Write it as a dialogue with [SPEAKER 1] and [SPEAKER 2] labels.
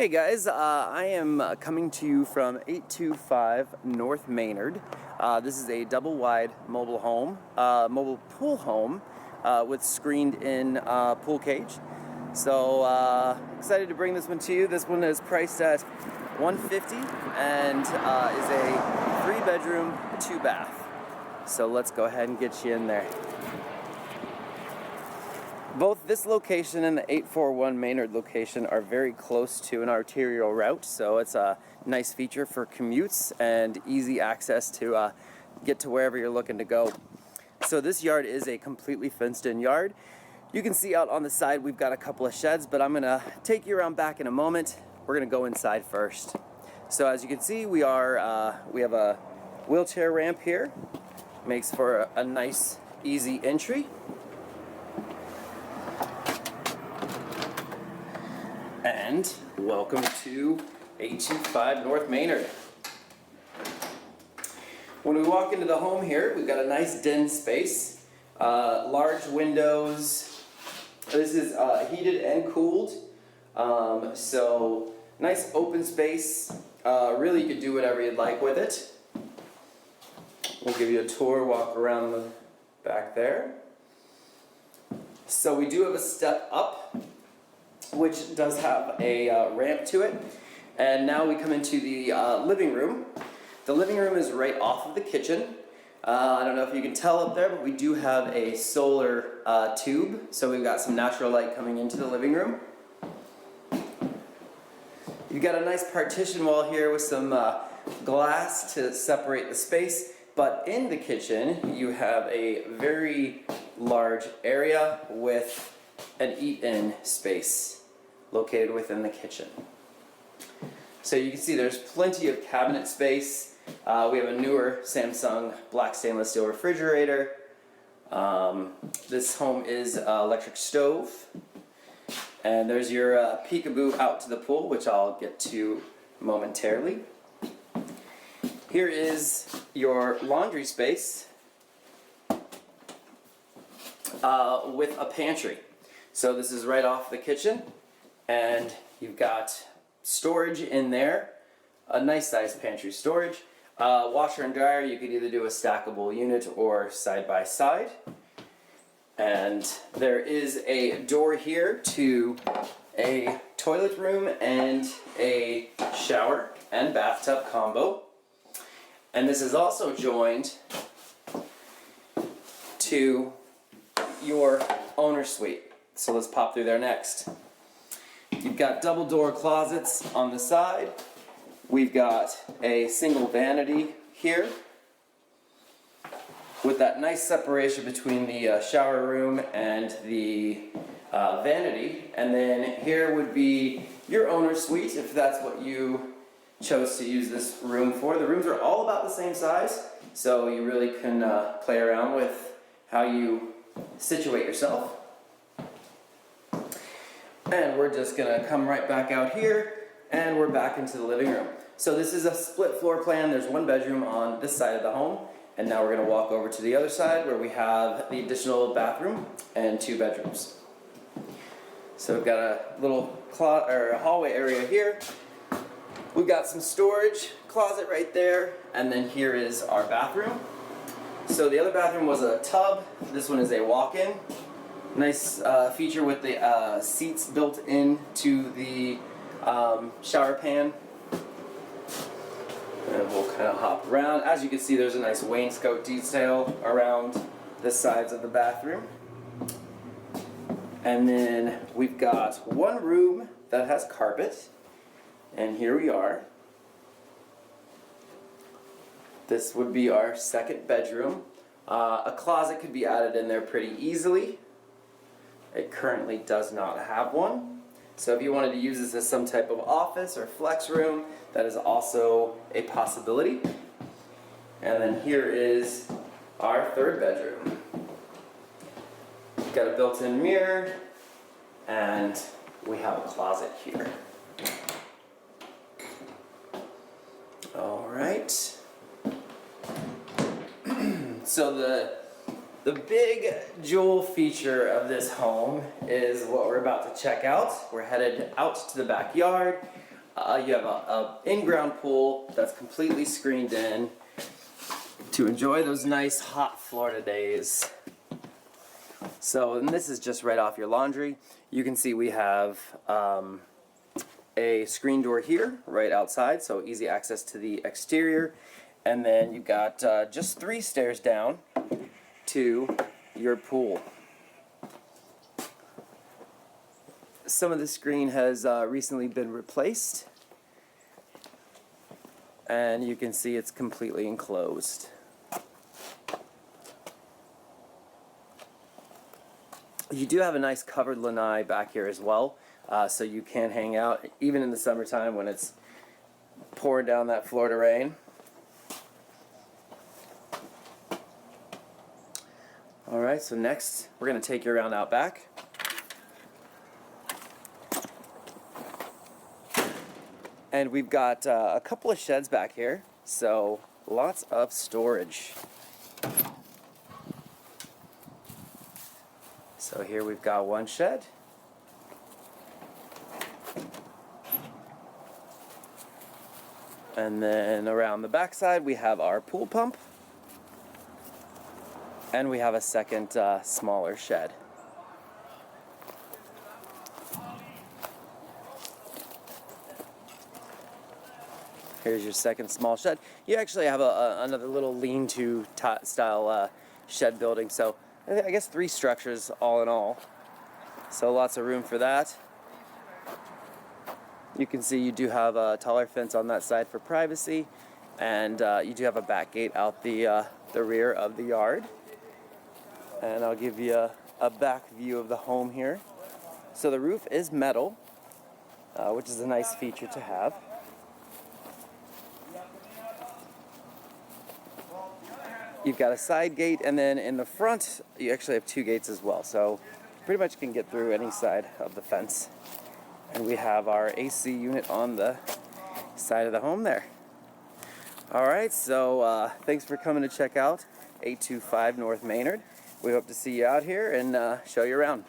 [SPEAKER 1] Hey guys, I am coming to you from 825 North Maynard. This is a double wide mobile home, mobile pool home with screened in pool cage. So excited to bring this one to you. This one is priced at $150 and is a 3-bedroom, 2-bath. So let's go ahead and get you in there. Both this location and the 841 Maynard location are very close to an arterial route, so it's a nice feature for commutes and easy access to get to wherever you're looking to go. So this yard is a completely fenced-in yard. You can see out on the side we've got a couple of sheds, but I'm going to take you around back in a moment. We're going to go inside first. So as you can see, we have a wheelchair ramp here. Makes for a nice, easy entry. And welcome to 825 North Maynard. When we walk into the home here, we've got a nice den space, large windows. This is heated and cooled, so nice open space. Really, you could do whatever you'd like with it. We'll give you a tour, walk around the back there. So we do have a step up, which does have a ramp to it. And now we come into the living room. The living room is right off of the kitchen. I don't know if you can tell up there, but we do have a solar tube. So we've got some natural light coming into the living room. You've got a nice partition wall here with some glass to separate the space. But in the kitchen, you have a very large area with an eat-in space located within the kitchen. So you can see there's plenty of cabinet space. We have a newer Samsung black stainless steel refrigerator. This home is electric stove. And there's your peekaboo out to the pool, which I'll get to momentarily. Here is your laundry space with a pantry. So this is right off the kitchen. And you've got storage in there, a nice sized pantry storage. Washer and dryer, you could either do a stackable unit or side by side. And there is a door here to a toilet room and a shower and bathtub combo. And this is also joined to your owner suite. So let's pop through there next. You've got double door closets on the side. We've got a single vanity here with that nice separation between the shower room and the vanity. And then here would be your owner's suite if that's what you chose to use this room for. The rooms are all about the same size, so you really can play around with how you situate yourself. And we're just gonna come right back out here and we're back into the living room. So this is a split floor plan. There's 1 bedroom on this side of the home. And now we're gonna walk over to the other side where we have the additional bathroom and 2 bedrooms. So we've got a little hallway area here. We've got some storage closet right there. And then here is our bathroom. So the other bathroom was a tub. This one is a walk-in. Nice feature with the seats built into the shower pan. And we'll kind of hop around. As you can see, there's a nice wainscot detail around the sides of the bathroom. And then we've got 1 room that has carpet. And here we are. This would be our 2nd bedroom. A closet could be added in there pretty easily. It currently does not have one. So if you wanted to use this as some type of office or flex room, that is also a possibility. And then here is our 3rd bedroom. Got a built-in mirror, and we have a closet here. All right. So the The big jewel feature of this home is what we're about to check out. We're headed out to the backyard. You have a in-ground pool that's completely screened in to enjoy those nice hot Florida days. So, and this is just right off your laundry. You can see we have a screen door here, right outside, so easy access to the exterior. And then you've got just 3 stairs down to your pool. Some of the screen has recently been replaced, and you can see it's completely enclosed. You do have a nice covered lanai back here as well, so you can hang out even in the summertime when it's pouring down that Florida rain. Alright, so next we're going to take you around out back. And we've got a couple of sheds back here, so lots of storage. So here we've got one shed. And then around the backside we have our pool pump. And we have a second smaller shed. Here's your second small shed. You actually have another little lean-to style shed building. So I guess 3 structures all in all. So lots of room for that. You can see you do have a taller fence on that side for privacy. And you do have a back gate out the rear of the yard. And I'll give you a back view of the home here. So the roof is metal, which is a nice feature to have. You've got a side gate, and then in the front you actually have 2 gates as well. So you pretty much can get through any side of the fence. And we have our AC unit on the side of the home there. Alright, so thanks for coming to check out 825 North Maynard. We hope to see you out here and show you around.